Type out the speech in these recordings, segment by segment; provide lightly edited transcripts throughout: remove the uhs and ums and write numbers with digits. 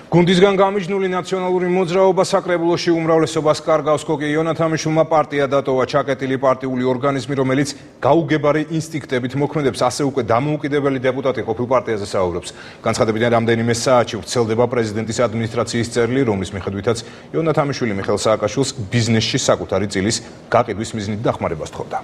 გუნდისგან გამიჯნული ნაციონალური მოძრაობა საკრებულოში უმრავლესობას კარგავს. კოკი იონათამიშვილმა პარტია დატოვა ჩაკეტილი პარტიული ორგანიზმი, რომელიც გაუგებარი ინსტინქტებით მოქმედებს. ასე უკვე დამოუკიდებელი დეპუტატი ყოფილ პარტიაზე საუბრობს. განცხადებიდან რამდენიმე საათში ვრცელდება პრეზიდენტის ადმინისტრაციის წერილი, რომლის მიხედვითაც იონათამიშვილი მიხეილ სააკაშვილს ბიზნესში საკუთარი წილის გაყიდვის მიზნით დახმარებას თხოვდა.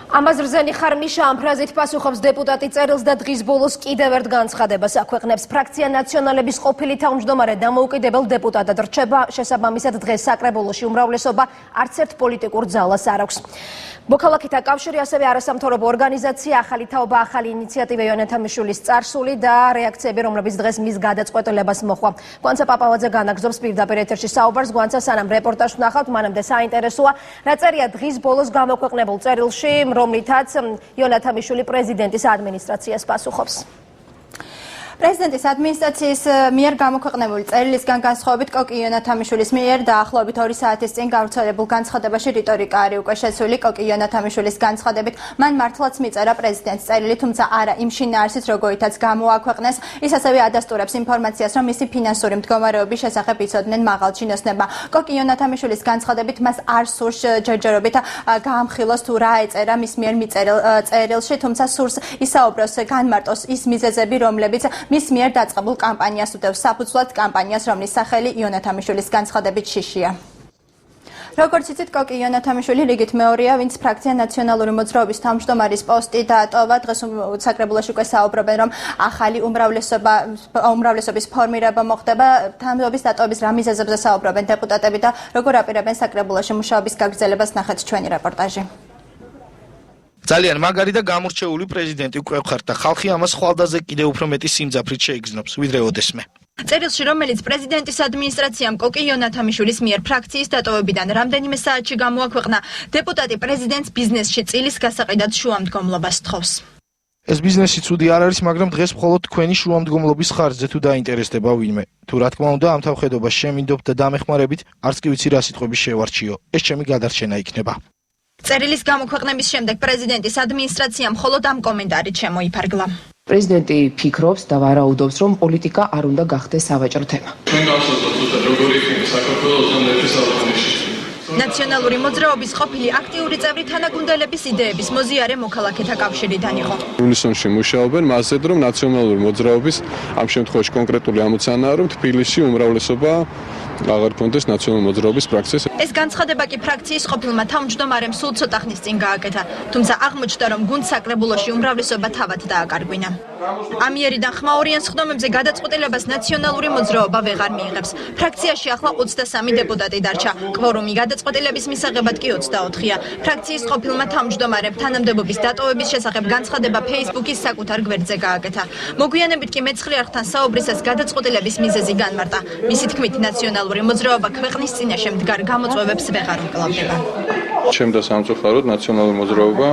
ამაზრზენი ხარ მიშა ამ ფრაზით პასუხობს დეპუტატი წერილს და დღის ბოლოს კიდევ ერთ განცხადებას აქვეყნებს. ფრაქცია ნაციონალების ყოფილი თავმჯდომარე დამოუკიდებელ დეპუტატად რჩება. შესაბამისად დღეს საკრებულოში უმრავლესობა არც ერთ პოლიტიკურ ძალას არ აქვს. მოქალაქეთა კავშირი, ასევე არასამთავრობო ორგანიზაცია, ახალი თაობა, ახალი ინიციატივა იონათამიშვილის წარსული და რეაქციები, რომლებიც დღეს მის გადაწყვეტილებას მოჰყვა. გვანცა პაპავაძე განაგრძობს პირდაპირ ეთერში საუბარს. გვანცა სანამ რეპორტაჟს ვნახავთ, მანამდე საინტერესოა, რა წერია დღის ბოლოს გამოქვეყნებულ წერილში, რომლითაც იონათამიშვილი პრეზიდენტის ადმინისტრაციას პასუხობს. პრეზიდენტის ადმინისტრაციის მიერ გამოქვეყნებული წერილისგან განსხვავებით კოკი იონათამიშვილის მიერ დაახლოებით 2 საათის წინ გავრცელებულ განცხადებაში რიტორიკა არის უკვე შეცვლილი. კოკი იონათამიშვილის განცხადებით მან მართლაც მიწერა პრეზიდენტს წერილი, თუმცა არა იმ შინაარსით, როგორითაც გამოაქვეყნეს. ის ასევე ადასტურებს ინფორმაციას, რომ მისი ფინანსური მდგომარეობის შესახებ იცოდნენ მაღალ ჩინოსნებმა. კოკი იონათამიშვილის განცხადებით მას არ სურს ჯერჯერობით გაამხილოს თუ რა ეწერა მის მიერ მიწერილ წერილში, თუმცა სურს ისაუბროს, განმარტოს ის მიზეზები, რომლებიც მის მიერ დაწყებულ კამპანიას უდევს საფუძვლად, კამპანიას, რომლის სახელი იონათამიშვილის განცხადებით შიშია. როგორც იცით, კოკი იონათამიშვილი რიგით მეორეა, ვინც ფრაქცია ნაციონალური მოძრაობის თავმჯდომარის პოსტი დაატოვა. დღეს საკრებულოში უკვე საუბრობენ, რომ ახალი უმრავლესობის ფორმირება მოხდება. თავმჯდომარის დატოვების რა მიზეზებზე საუბრობენ დეპუტატები და როგორ აპირებენ საკრებულოში მუშაობის გაგრძელებას, ნახეთ ჩვენი რეპორტაჟი. ძალიან მაგარი და გამორჩეული პრეზიდენტი გვყევხართ და ხალხი ამას ხვალდაზე კიდევ უფრო მეტი სიმძაფრით შეიგრძნობს, ვიდრე ოდესმე. წერილში, რომელიც პრეზიდენტის ადმინისტრაციამ კოკი იონათამიშვილის მიერ ფრაქციის დატოვებიდან რამდენიმე საათში გამოაქვეყნა, დეპუტატი პრეზიდენტს ბიზნესში წილის გასაყიდად შუამდგომლობას თხოვს. ეს ბიზნესი ცუდი არ არის, მაგრამ დღეს მხოლოდ თქვენი შუამდგომლობის ხარჯზე თუ დაინტერესდება ვინმე. თუ რა თქმა უნდა, ამ თავხედობას შემინდობთ და დამეხმარებით, არც კი ვიცი რა სიტყვები შევარჩიო. ეს ჩემი გადარჩენა იქნება. წერილის გამოქვეყნების შემდეგ პრეზიდენტის ადმინისტრაციამ მხოლოდ ამ კომენტარით შემოიფარგლა. პრეზიდენტი ფიქრობს და ვარაუდობს, რომ პოლიტიკა არ უნდა გახდეს სავაჭრო თემა. ნაციონალური მოძრაობის ყოფილი აქტიური წევრი თანაგუნდელების იდეების მოზიარე მოქალაქეთა კავშირიდან იყო. იუნისონში მუშაობენ მასზე, რომ ნაციონალური მოძრაობის ამ შემთხვევაში კონკრეტული ამოცანაა, რომ თბილისში უმრავლესობა აღარ კონდეს ნაციონალური მოძრაობის ფრაქციას. ეს განცხადება კი ფრაქციის ყოფილმა თავმჯდომარემ სულ ცოტა ხნის წინ გააკეთა, თუმცა აღმოჩნდა, რომ გუნდ საკრებულოში უმრავლესობა თავად დააკარგვინა. ამიერიდან ხმაურიან სხდომებზე გადაწყვეტილებას ნაციონალური მოძრაობა ვეღარ მიიღებს. ფრაქციაში ახლა 23 დეპუტატი დარჩა. კვორუმი გადაწყვეტილების მისაღებად კი 24-ია. ფრაქციის ყოფილმა თავმჯდომარემ თანამდებობის დატოვების შესახებ განცხადება Facebook-ის საკუთარ გვერდზე გააკეთა. მოგვიანებით კი მეცხრე არხთან საუბრისას გადაწყვეტილების მიზეზი განმარტა. მისი თქმით, ნაციონალური მოძრაობა ქვეყნის წინაშე მდგარ გამოწვევებს ვეღარ უკლავდება. ჩემდა სამწუხაროდ ნაციონალური მოძრაობა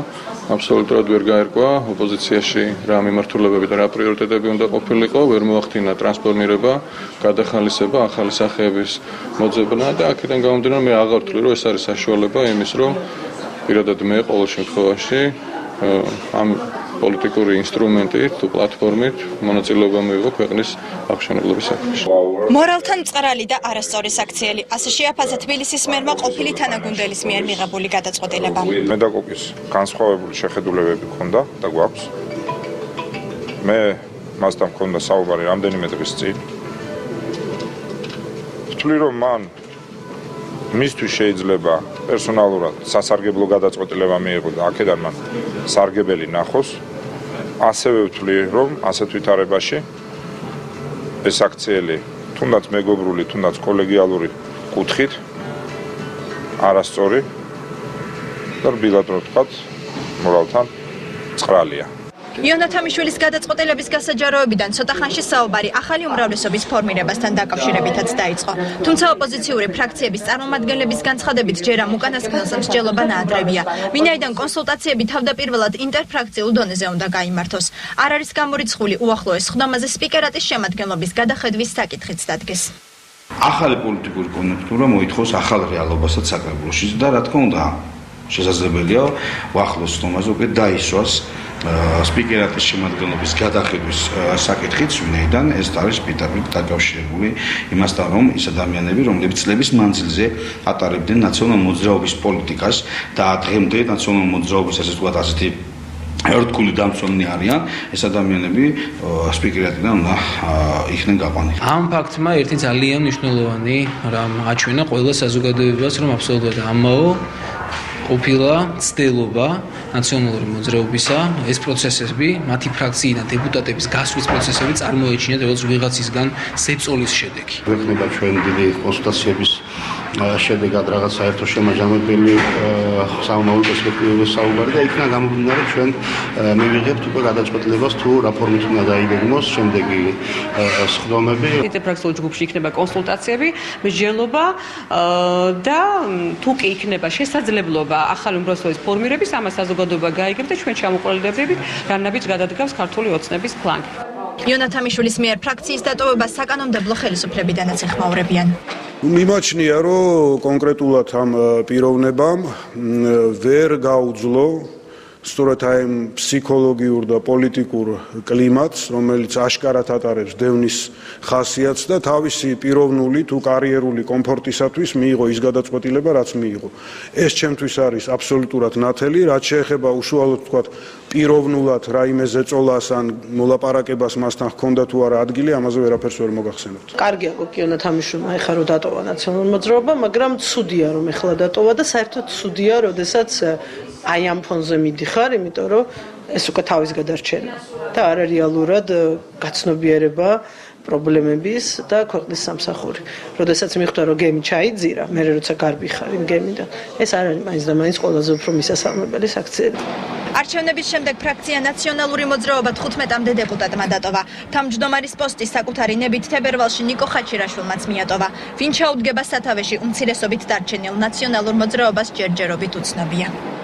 აბსოლუტურად ვერ გაერკვა ოპოზიციაში რა მიმართულებები და რა პრიორიტეტები უნდა ყოფილიყო, ვერ მოახდინა ტრანსფორმირება, გადახალისება, ახალი სახეების მოძებნა და აქედან გამომდინარე მე აღარ ვთვლი, რომ ეს არის საშუალება იმის, რომ პირადად მე ყოველ შემთხვევაში ამ პოლიტიკური ინსტრუმენტით თუ პლატფორმით მონაწილეობა მივიღო ქვეყნის აღშენებლობის საქმეში. მორალთან მწყრალი და არასწორი საქციელი, ასე შეაფასა თბილისის მერმა ყოფილი თანაგუნდელის მიერ მიღებული გადაწყვეტილება. მე და კოკის განსხვავებული შეხედულებები ჰქონდა და გვაქვს. მე მასთან ჰქონდა საუბარი რამდენიმე დღის წინ. ვთვლი, რომ მან მისთვის შეიძლება პერსონალურად სასარგებლო გადაწყვეტილება მიიღო და აქედან მან სარგებელი ნახოს. ასევე ვთვლი, რომ ასეთ ვითარებაში ეს აქციელი თუნდაც მეგობრული, თუნდაც კოლეგიალური კუთხით არასწორი და რბილად რო ვთქვათ, მორალთან მწყრალია. იონათამიშვილის გადაწყვეტილების გასაჯაროებიდან ცოტა ხანში საუბარი ახალი უმრავლესობის ფორმირებასთან დაკავშირებითაც დაიწყო. თუმცა ოპოზიციური ფრაქციების წარმომადგენლების განცხადებით ჯერ ამ უკანასკნელს მსჯელობა ნაადრევია. ვინაიდან კონსულტაციები თავდაპირველად ინტერფრაქციულ დონეზე უნდა გაიმართოს. არ არის გამორიცხული უახლოეს სხდომაზე სპიკერატის შემადგენლობის გადახედვის საკითხიც დადგეს. ახალი პოლიტიკური კონიუნქტურა მოითხოვს ახალ რეალობასაც საკრებულოში და რა თქმა უნდა შესაძლებელია უახლოეს სხდომაზე უკვე დაისვას სპიკერატის შემადგენლობის გადახედვის საკითხიც, ვინაიდან ეს არის პირდაპირ დაკავშირებული იმასთან, რომ ის ადამიანები, რომლებიც წლების მანძილზე ატარებდნენ ნაციონალურ მოძრაობის პოლიტიკას და დღემდე ნაციონალურ მოძრაობის ასე ვთქვათ ასეთი ერთგული დამცველნი არიან, ეს ადამიანები სპიკერატიდან უნდა იქნენ გაყვანილი. ამ ფაქტმა ერთი ძალიან მნიშვნელოვანი რამ აჩვენა ყველა საზოგადოებას, რომ აბსოლუტურად ამაო ყოფილა ცდილობა ნაციონალური მოძრაობისა ეს პროცესები, მათი ფრაქციიდან დეპუტატების გასვლის პროცესები წარმოეჩინათ როგორც ვიღაცისგან ზეწოლის შედეგი. გვექნება ჩვენ დიდი კონსულტაციების შედეგად რაღაც საერთო შემაჯამებელი სამომავლო პერსპექტივების საუბარი და იქნა გამომდინარე ჩვენ მივიღებთ უკვე გადაწყვეტილებას თუ რა ფორმით უნდა დაიგეგმოს შემდეგი სხდომები. ფრაქციულ ჯგუფში იქნება კონსულტაციები, მსჯელობა და თუ კი იქნება შესაძლებლობა ახალი უმრავლესობის ფორმირების, ამას საზოგადოება გაიგებს და ჩვენ ჩამოყალიბდებით რამნაბიჯ გადადგავს ქართული ოცნების ფლანგი. იონა თამიშვილის მიერ ფრაქციის დატოვებას საკანონმდებლო ხელისუფლებიდანაც ეხმაურებიან. მიმაჩნია, რომ კონკრეტულად ამ პიროვნებამ ვერ გაუძლო სწორედ აი ფსიქოლოგიურ და პოლიტიკურ კლიმატს, რომელიც აშკარად ატარებს დევნის ხასიათს და თავისი პიროვნული თუ კარიერული კომფორტისათვის მიიღო ის გადაწყვეტილება, რაც მიიღო. ეს ჩემთვის არის აბსოლუტურად ნათელი, რაც შეეხება უშუალოდ ვთქვათ პიროვნულად რაიმე ზეწოლას ან მოლაპარაკებას მასთან ჰქონდა თუ არა ადგილი, ამაზე ვერაფერს ვერ მოგახსენებთ. კარგია იონა თამიშვილმა ეხლა რომ დატოვა ნაციონალურ მოძრაობა, მაგრამ ცუდია რომ ეხლა დატოვა და საერთოდ ცუდია, როდესაც აი ამ ფონზე მიდიხარ, იმიტომ რომ ეს უკვე თავის გადარჩენა და არარეალურად გაცნობიერება პრობლემების და ქვეყნის სამსახური. როდესაც მიხვდა რომ გემი ჩაიძირა, მე როცა გარბი ხარ იმ გემიდან, ეს არ არის მაინც და მაინც ყველაზე უფრო მისასალმებელი საქციელი. არჩევნების შემდეგ ფრაქცია ნაციონალური მოძრაობა 15-მდე დეპუტატმა დატოვა. თავმჯდომარის პოსტი საკუთარი ნებით თებერვალში ნიკო ხაჩირაშვილმაც მიატოვა. ვინ ჩაუდგება სათავეში უმცირესობით დარჩენილ ნაციონალურ მოძრაობას ჯერჯერობით უცნობია.